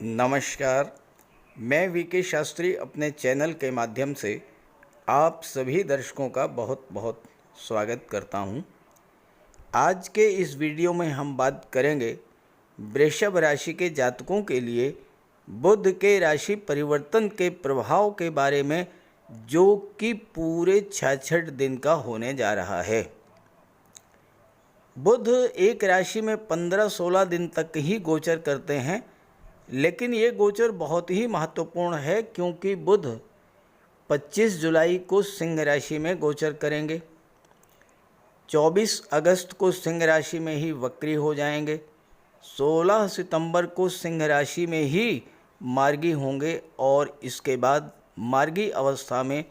नमस्कार। मैं वीके शास्त्री अपने चैनल के माध्यम से आप सभी दर्शकों का बहुत बहुत स्वागत करता हूं। आज के इस वीडियो में हम बात करेंगे वृषभ राशि के जातकों के लिए बुध के राशि परिवर्तन के प्रभाव के बारे में, जो कि पूरे 66 दिन का होने जा रहा है। बुध एक राशि में 15-16 दिन तक ही गोचर करते हैं, लेकिन ये गोचर बहुत ही महत्वपूर्ण है क्योंकि बुध 25 जुलाई को सिंह राशि में गोचर करेंगे, 24 अगस्त को सिंह राशि में ही वक्री हो जाएंगे, 16 सितंबर को सिंह राशि में ही मार्गी होंगे और इसके बाद मार्गी अवस्था में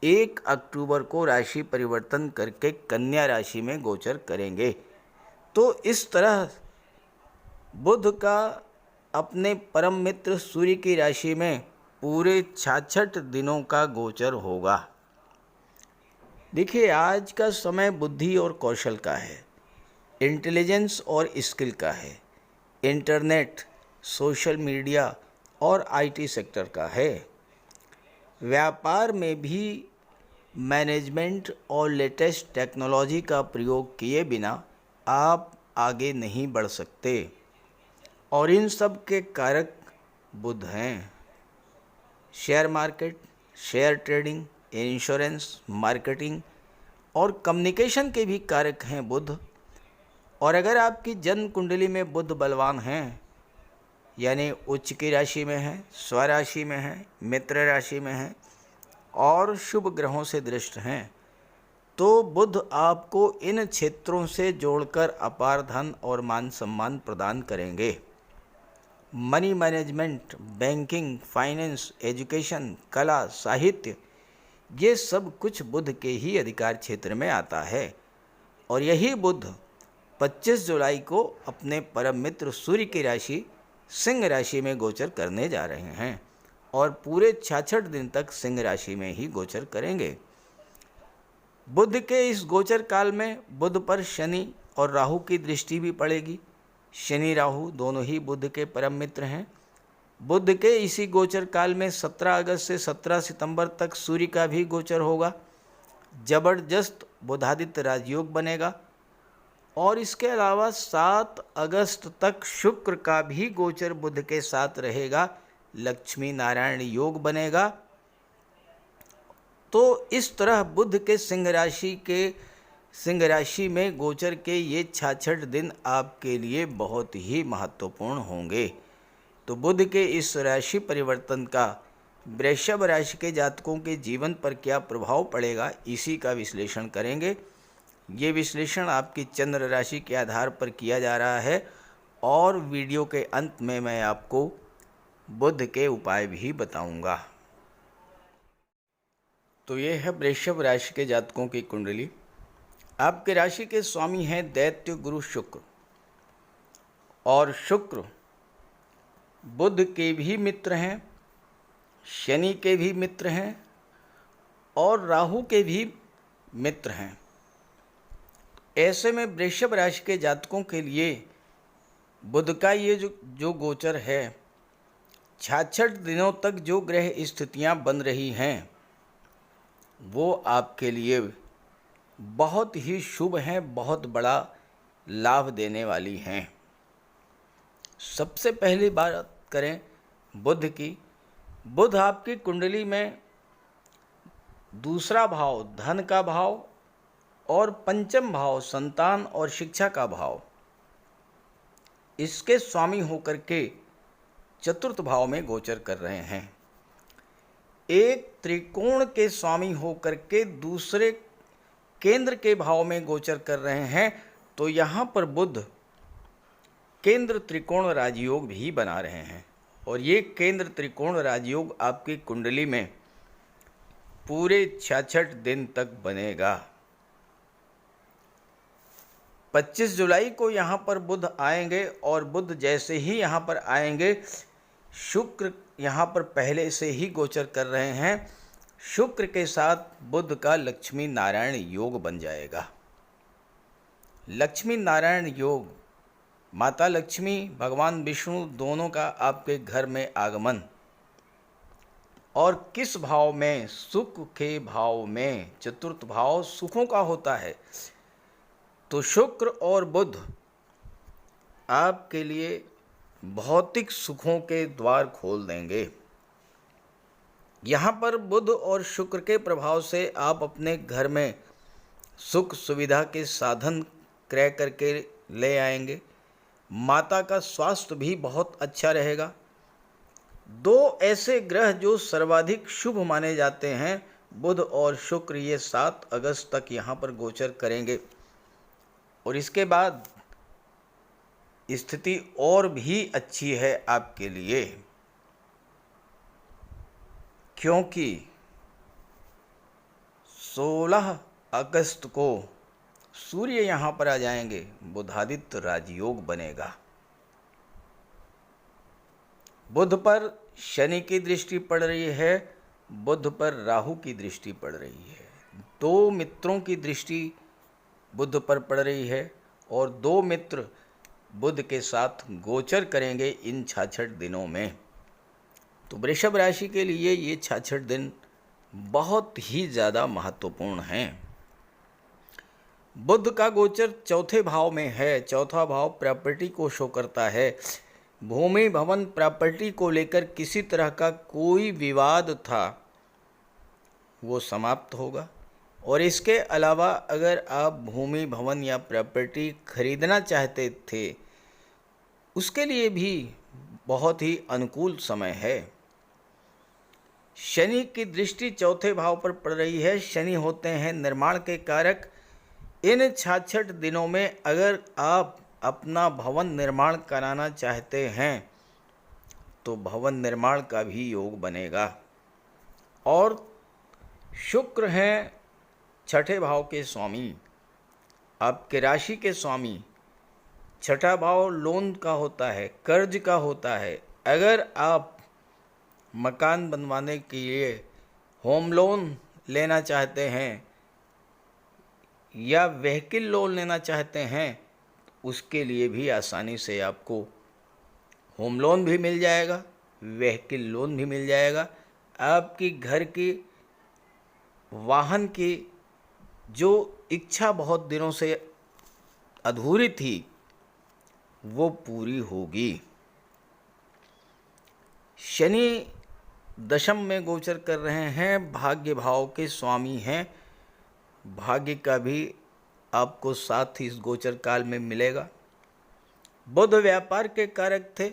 1 अक्टूबर को राशि परिवर्तन करके कन्या राशि में गोचर करेंगे। तो इस तरह बुध का अपने परम मित्र सूर्य की राशि में पूरे 66 दिनों का गोचर होगा। देखिए, आज का समय बुद्धि और कौशल का है, इंटेलिजेंस और स्किल का है, इंटरनेट, सोशल मीडिया और आईटी सेक्टर का है। व्यापार में भी मैनेजमेंट और लेटेस्ट टेक्नोलॉजी का प्रयोग किए बिना आप आगे नहीं बढ़ सकते, और इन सब के कारक बुध हैं। Share market, share trading, insurance, marketing और कम्युनिकेशन के भी कारक हैं बुध। और अगर आपकी जन्म कुंडली में बुध बलवान हैं, यानी उच्च की राशि में है, स्वराशि में है, मित्र राशि में है और शुभ ग्रहों से दृष्ट हैं, तो बुध आपको इन क्षेत्रों से जोड़कर अपार धन और मान सम्मान प्रदान करेंगे। Money management, banking, finance, education, कला, साहित्य, ये सब कुछ बुध के ही अधिकार क्षेत्र में आता है। और यही बुध 25 जुलाई को अपने परम मित्र सूर्य की राशि सिंह राशि में गोचर करने जा रहे हैं और पूरे 66 दिन तक सिंह राशि में ही गोचर करेंगे। बुध के इस गोचर काल में बुध पर शनि और राहु की दृष्टि भी पड़ेगी। शनि राहु दोनों ही बुध के परम मित्र हैं। बुध के इसी गोचर काल में 17 अगस्त से 17 सितंबर तक सूर्य का भी गोचर होगा। जबरदस्त बुधादित्य राजयोग बनेगा और इसके अलावा 7 अगस्त तक शुक्र का भी गोचर बुध के साथ रहेगा, लक्ष्मी नारायण योग बनेगा। तो इस तरह बुध के सिंह राशि में गोचर के ये 66 दिन आपके लिए बहुत ही महत्वपूर्ण होंगे। तो बुध के इस राशि परिवर्तन का वृषभ राशि के जातकों के जीवन पर क्या प्रभाव पड़ेगा, इसी का विश्लेषण करेंगे। ये विश्लेषण आपकी चंद्र राशि के आधार पर किया जा रहा है और वीडियो के अंत में मैं आपको बुध के उपाय भी बताऊंगा। तो ये है वृषभ राशि के जातकों की कुंडली। आपके राशि के स्वामी हैं दैत्य गुरु शुक्र, और शुक्र बुध के भी मित्र हैं, शनि के भी मित्र हैं और राहु के भी मित्र हैं। ऐसे में वृषभ राशि के जातकों के लिए बुध का ये जो गोचर है, 66 दिनों तक जो ग्रह स्थितियां बन रही हैं वो आपके लिए बहुत ही शुभ हैं, बहुत बड़ा लाभ देने वाली हैं। सबसे पहली बात करें बुध की। बुध आपकी कुंडली में दूसरा भाव धन का भाव और पंचम भाव संतान और शिक्षा का भाव, इसके स्वामी होकर के चतुर्थ भाव में गोचर कर रहे हैं। एक त्रिकोण के स्वामी होकर के दूसरे केंद्र के भाव में गोचर कर रहे हैं, तो यहाँ पर बुध केंद्र त्रिकोण राजयोग भी बना रहे हैं और ये केंद्र त्रिकोण राजयोग आपकी कुंडली में पूरे 66 दिन तक बनेगा। 25 जुलाई को यहाँ पर बुध आएंगे और बुध जैसे ही यहाँ पर आएंगे, शुक्र यहाँ पर पहले से ही गोचर कर रहे हैं। शुक्र के साथ बुध का लक्ष्मी नारायण योग बन जाएगा। लक्ष्मी नारायण योग माता लक्ष्मी, भगवान विष्णु दोनों का आपके घर में आगमन। और किस भाव में? सुख के भाव में। चतुर्थ भाव सुखों का होता है। तो शुक्र और बुध आपके लिए भौतिक सुखों के द्वार खोल देंगे। यहाँ पर बुध और शुक्र के प्रभाव से आप अपने घर में सुख सुविधा के साधन क्रय करके ले आएंगे। माता का स्वास्थ्य भी बहुत अच्छा रहेगा। दो ऐसे ग्रह जो सर्वाधिक शुभ माने जाते हैं, बुध और शुक्र, ये 7 अगस्त तक यहाँ पर गोचर करेंगे। और इसके बाद स्थिति और भी अच्छी है आपके लिए, क्योंकि 16 अगस्त को सूर्य यहाँ पर आ जाएंगे। बुधादित्य राजयोग बनेगा। बुध पर शनि की दृष्टि पड़ रही है, बुध पर राहु की दृष्टि पड़ रही है। 2 मित्रों की दृष्टि बुध पर पड़ रही है और 2 मित्र बुध के साथ गोचर करेंगे इन 66 दिनों में। तो वृषभ राशि के लिए ये 66 दिन बहुत ही ज़्यादा महत्वपूर्ण हैं। बुध का गोचर चौथे भाव में है। चौथा भाव प्रॉपर्टी को शो करता है। भूमि भवन प्रॉपर्टी को लेकर किसी तरह का कोई विवाद था वो समाप्त होगा। और इसके अलावा अगर आप भूमि भवन या प्रॉपर्टी खरीदना चाहते थे, उसके लिए भी बहुत ही अनुकूल समय है। शनि की दृष्टि चौथे भाव पर पड़ रही है। शनि होते हैं निर्माण के कारक। इन 66 दिनों में अगर आप अपना भवन निर्माण कराना चाहते हैं तो भवन निर्माण का भी योग बनेगा। और शुक्र हैं छठे भाव के स्वामी, आपके राशि के स्वामी। छठा भाव लोन का होता है, कर्ज का होता है। अगर आप मकान बनवाने के लिए होम लोन लेना चाहते हैं या व्हीकल लोन लेना चाहते हैं, उसके लिए भी आसानी से आपको होम लोन भी मिल जाएगा, व्हीकल लोन भी मिल जाएगा। आपकी घर की वाहन की जो इच्छा बहुत दिनों से अधूरी थी वो पूरी होगी। शनि दशम में गोचर कर रहे हैं, भाग्य भाव के स्वामी हैं। भाग्य का भी आपको साथ ही इस गोचर काल में मिलेगा। बुध व्यापार के कारक थे।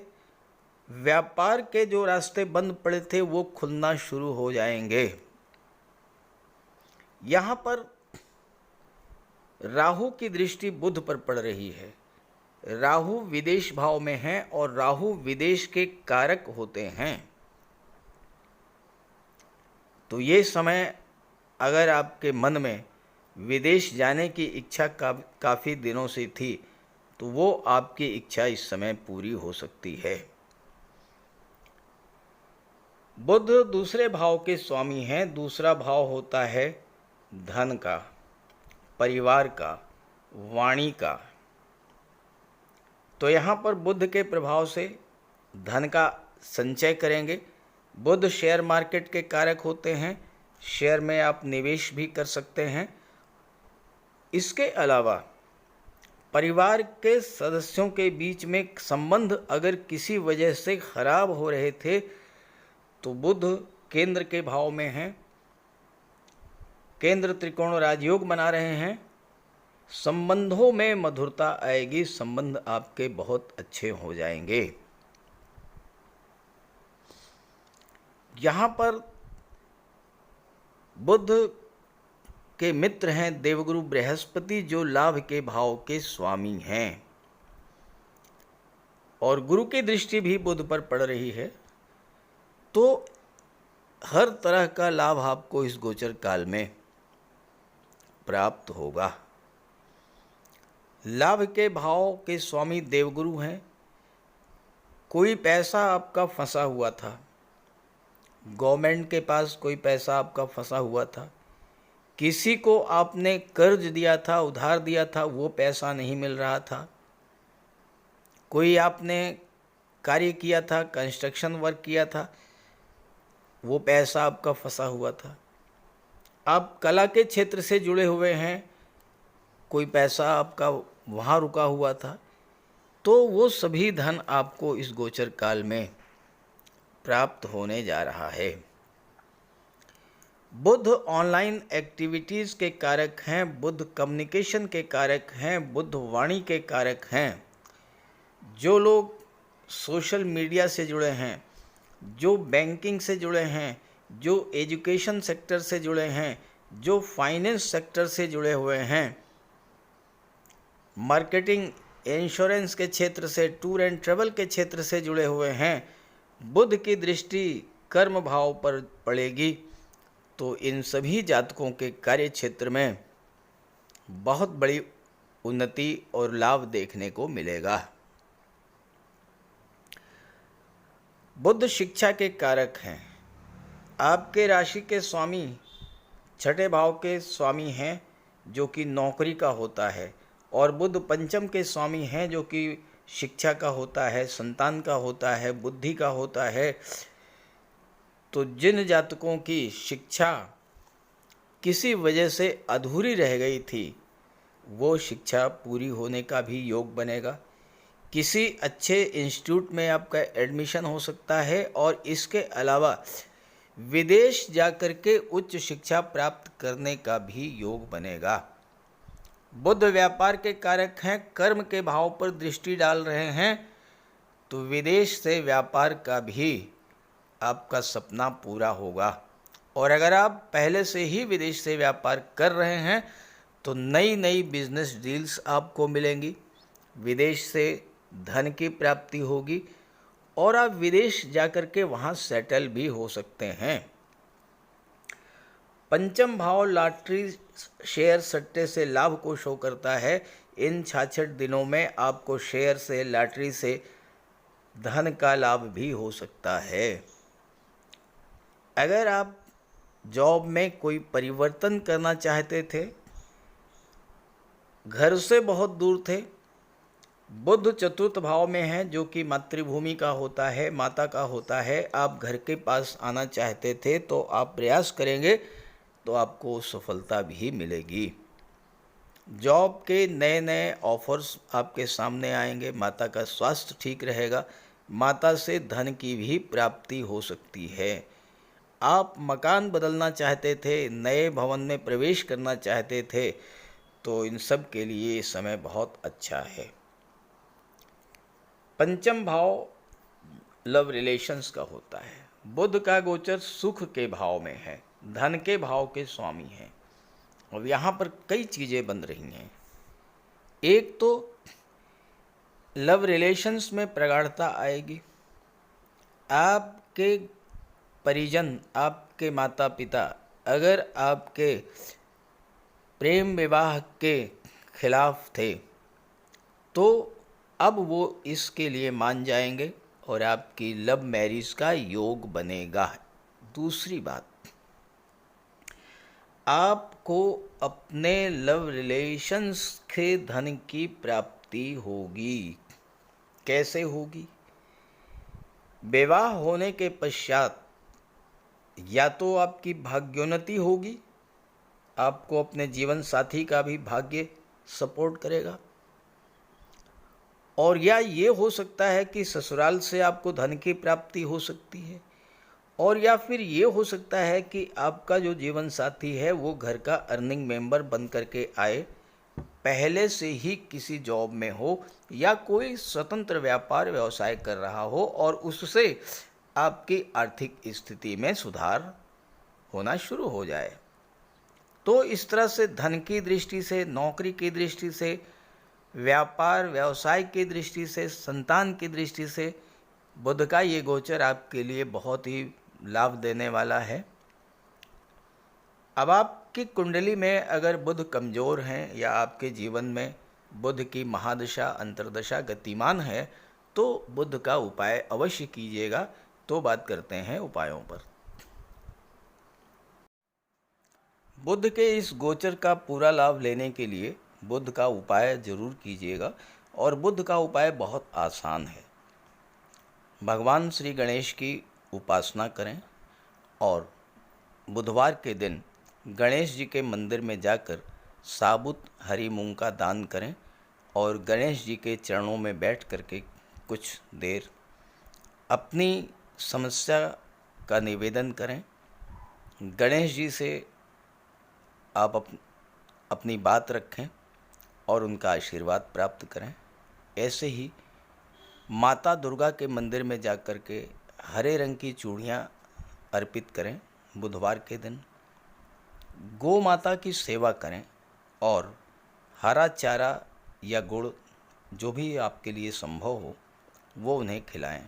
व्यापार के जो रास्ते बंद पड़े थे वो खुलना शुरू हो जाएंगे। यहाँ पर राहु की दृष्टि बुध पर पड़ रही है। राहु विदेश भाव में है और राहु विदेश के कारक होते हैं। तो ये समय अगर आपके मन में विदेश जाने की इच्छा काफ़ी दिनों से थी तो वो आपकी इच्छा इस समय पूरी हो सकती है। बुध दूसरे भाव के स्वामी हैं। दूसरा भाव होता है धन का, परिवार का, वाणी का। तो यहाँ पर बुध के प्रभाव से धन का संचय करेंगे। बुध शेयर मार्केट के कारक होते हैं। शेयर में आप निवेश भी कर सकते हैं। इसके अलावा परिवार के सदस्यों के बीच में संबंध अगर किसी वजह से खराब हो रहे थे तो बुध केंद्र के भाव में हैं। केंद्र त्रिकोण राजयोग बना रहे हैं। संबंधों में मधुरता आएगी। संबंध आपके बहुत अच्छे हो जाएंगे। यहाँ पर बुध के मित्र हैं देवगुरु बृहस्पति, जो लाभ के भाव के स्वामी हैं। और गुरु की दृष्टि भी बुध पर पड़ रही है। तो हर तरह का लाभ आपको इस गोचर काल में प्राप्त होगा। लाभ के भाव के स्वामी देवगुरु हैं। कोई पैसा आपका फंसा हुआ था, गवर्नमेंट के पास कोई पैसा आपका फंसा हुआ था, किसी को आपने कर्ज दिया था, उधार दिया था, वो पैसा नहीं मिल रहा था, कोई आपने कार्य किया था, कंस्ट्रक्शन वर्क किया था, वो पैसा आपका फंसा हुआ था। आप कला के क्षेत्र से जुड़े हुए हैं, कोई पैसा आपका वहाँ रुका हुआ था, तो वो सभी धन आपको इस गोचर काल में प्राप्त होने जा रहा है। बुध ऑनलाइन एक्टिविटीज़ के कारक हैं, बुध कम्युनिकेशन के कारक हैं, बुध वाणी के कारक हैं। जो लोग सोशल मीडिया से जुड़े हैं, जो बैंकिंग से जुड़े हैं, जो एजुकेशन सेक्टर से जुड़े हैं, जो फाइनेंस सेक्टर से जुड़े हुए हैं, मार्केटिंग, इंश्योरेंस के क्षेत्र से, टूर एंड ट्रेवल के क्षेत्र से जुड़े हुए हैं, बुध की दृष्टि कर्म भाव पर पड़ेगी तो इन सभी जातकों के कार्य क्षेत्र में बहुत बड़ी उन्नति और लाभ देखने को मिलेगा। बुध शिक्षा के कारक हैं। आपके राशि के स्वामी छठे भाव के स्वामी हैं जो कि नौकरी का होता है, और बुध पंचम के स्वामी हैं जो कि शिक्षा का होता है, संतान का होता है, बुद्धि का होता है। तो जिन जातकों की शिक्षा किसी वजह से अधूरी रह गई थी, वो शिक्षा पूरी होने का भी योग बनेगा। किसी अच्छे इंस्टीट्यूट में आपका एडमिशन हो सकता है, और इसके अलावा विदेश जाकर के उच्च शिक्षा प्राप्त करने का भी योग बनेगा। बुध व्यापार के कारक हैं, कर्म के भाव पर दृष्टि डाल रहे हैं, तो विदेश से व्यापार का भी आपका सपना पूरा होगा। और अगर आप पहले से ही विदेश से व्यापार कर रहे हैं तो नई नई बिजनेस डील्स आपको मिलेंगी, विदेश से धन की प्राप्ति होगी, और आप विदेश जाकर के वहाँ सेटल भी हो सकते हैं। पंचम भाव लॉटरी, शेयर, सट्टे से लाभ को शो करता है। इन 66 दिनों में आपको शेयर से, लॉटरी से धन का लाभ भी हो सकता है। अगर आप जॉब में कोई परिवर्तन करना चाहते थे, घर से बहुत दूर थे, बुध चतुर्थ भाव में है जो कि मातृभूमि का होता है, माता का होता है, आप घर के पास आना चाहते थे, तो आप प्रयास करेंगे तो आपको सफलता भी मिलेगी। जॉब के नए नए ऑफर्स आपके सामने आएंगे, माता का स्वास्थ्य ठीक रहेगा, माता से धन की भी प्राप्ति हो सकती है। आप मकान बदलना चाहते थे, नए भवन में प्रवेश करना चाहते थे, तो इन सब के लिए ये समय बहुत अच्छा है। पंचम भाव लव रिलेशंस का होता है। बुध का गोचर सुख के भाव में है, धन के भाव के स्वामी हैं, और यहाँ पर कई चीज़ें बन रही हैं। एक तो लव रिलेशंस में प्रगाढ़ता आएगी, आपके परिजन, आपके माता पिता अगर आपके प्रेम विवाह के खिलाफ थे तो अब वो इसके लिए मान जाएंगे और आपकी लव मैरिज का योग बनेगा। दूसरी बात, आपको अपने लव रिलेशंस के धन की प्राप्ति होगी। कैसे होगी? विवाह होने के पश्चात या तो आपकी भाग्योन्नति होगी, आपको अपने जीवन साथी का भी भाग्य सपोर्ट करेगा, और या ये हो सकता है कि ससुराल से आपको धन की प्राप्ति हो सकती है, और या फिर ये हो सकता है कि आपका जो जीवन साथी है वो घर का अर्निंग मेंबर बन करके आए, पहले से ही किसी जॉब में हो या कोई स्वतंत्र व्यापार व्यवसाय कर रहा हो और उससे आपकी आर्थिक स्थिति में सुधार होना शुरू हो जाए। तो इस तरह से धन की दृष्टि से, नौकरी की दृष्टि से, व्यापार व्यवसाय की दृष्टि से, संतान की दृष्टि से बुध का ये गोचर आपके लिए बहुत ही लाभ देने वाला है। अब आपकी कुंडली में अगर बुध कमज़ोर हैं या आपके जीवन में बुध की महादशा अंतर्दशा गतिमान है तो बुध का उपाय अवश्य कीजिएगा। तो बात करते हैं उपायों पर। बुध के इस गोचर का पूरा लाभ लेने के लिए बुध का उपाय जरूर कीजिएगा, और बुध का उपाय बहुत आसान है। भगवान श्री गणेश की उपासना करें और बुधवार के दिन गणेश जी के मंदिर में जाकर साबुत हरी मूंग का दान करें और गणेश जी के चरणों में बैठ करके कुछ देर अपनी समस्या का निवेदन करें। गणेश जी से आप अपनी बात रखें और उनका आशीर्वाद प्राप्त करें। ऐसे ही माता दुर्गा के मंदिर में जाकर के हरे रंग की चूड़ियाँ अर्पित करें। बुधवार के दिन गौ माता की सेवा करें और हरा चारा या गुड़ जो भी आपके लिए संभव हो वो उन्हें खिलाएं।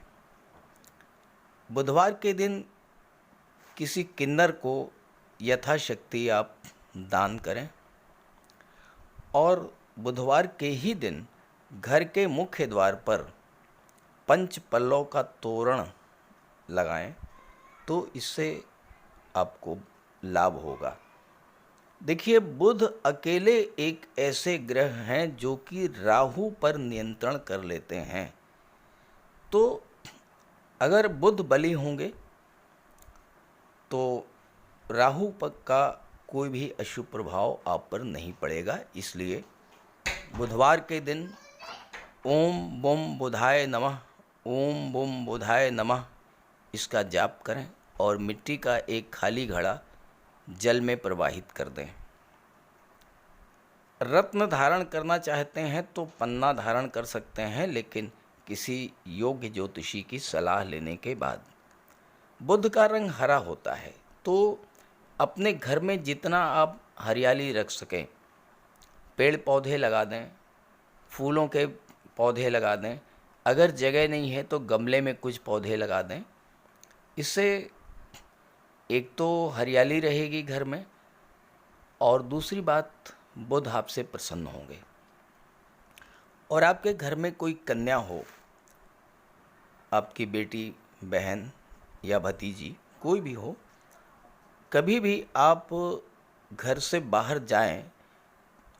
बुधवार के दिन किसी किन्नर को यथाशक्ति आप दान करें और बुधवार के ही दिन घर के मुख्य द्वार पर पंच पल्लव का तोरण लगाएं तो इससे आपको लाभ होगा। देखिए, बुध अकेले एक ऐसे ग्रह हैं जो कि राहु पर नियंत्रण कर लेते हैं। तो अगर बुध बली होंगे तो राहु पर का कोई भी अशुभ प्रभाव आप पर नहीं पड़ेगा। इसलिए बुधवार के दिन ओम बुम बुधाय नमः, ओम बुम बुधाय नमः इसका जाप करें और मिट्टी का एक खाली घड़ा जल में प्रवाहित कर दें। रत्न धारण करना चाहते हैं तो पन्ना धारण कर सकते हैं, लेकिन किसी योग्य ज्योतिषी की सलाह लेने के बाद। बुध का रंग हरा होता है, तो अपने घर में जितना आप हरियाली रख सकें, पेड़ पौधे लगा दें, फूलों के पौधे लगा दें। अगर जगह नहीं है तो गमले में कुछ पौधे लगा दें। इससे एक तो हरियाली रहेगी घर में और दूसरी बात बुध आपसे प्रसन्न होंगे। और आपके घर में कोई कन्या हो, आपकी बेटी, बहन या भतीजी कोई भी हो, कभी भी आप घर से बाहर जाएं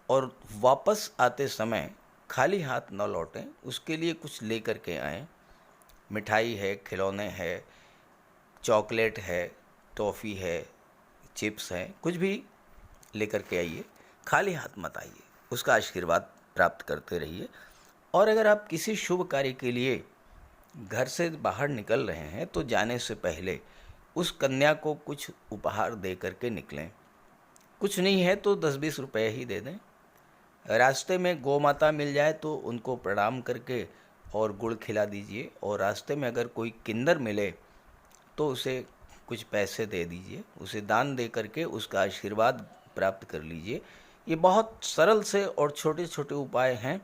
और वापस आते समय खाली हाथ न लौटें, उसके लिए कुछ लेकर के आएं। मिठाई है, खिलौने है, चॉकलेट है, टॉफ़ी है, चिप्स हैं, कुछ भी लेकर के आइए। खाली हाथ मत आइए, उसका आशीर्वाद प्राप्त करते रहिए। और अगर आप किसी शुभ कार्य के लिए घर से बाहर निकल रहे हैं तो जाने से पहले उस कन्या को कुछ उपहार दे करके निकलें। कुछ नहीं है तो 10-20 रुपए ही दे दें। रास्ते में गौ माता मिल जाए तो उनको प्रणाम करके और गुड़ खिला दीजिए। और रास्ते में अगर कोई किन्नर मिले तो उसे कुछ पैसे दे दीजिए, उसे दान दे करके उसका आशीर्वाद प्राप्त कर लीजिए। ये बहुत सरल से और छोटे छोटे उपाय हैं।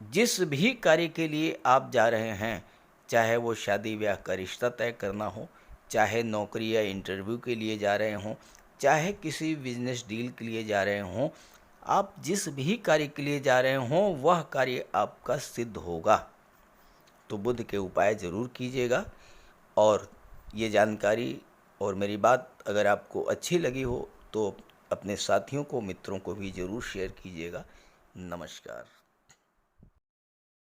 जिस भी कार्य के लिए आप जा रहे हैं, चाहे वो शादी ब्याह का रिश्ता तय करना हो, चाहे नौकरी या इंटरव्यू के लिए जा रहे हों, चाहे किसी बिजनेस डील के लिए जा रहे हों, आप जिस भी कार्य के लिए जा रहे हों वह कार्य आपका सिद्ध होगा। तो बुध के उपाय ज़रूर कीजिएगा। और ये जानकारी और मेरी बात अगर आपको अच्छी लगी हो तो अपने साथियों को, मित्रों को भी ज़रूर शेयर कीजिएगा। नमस्कार।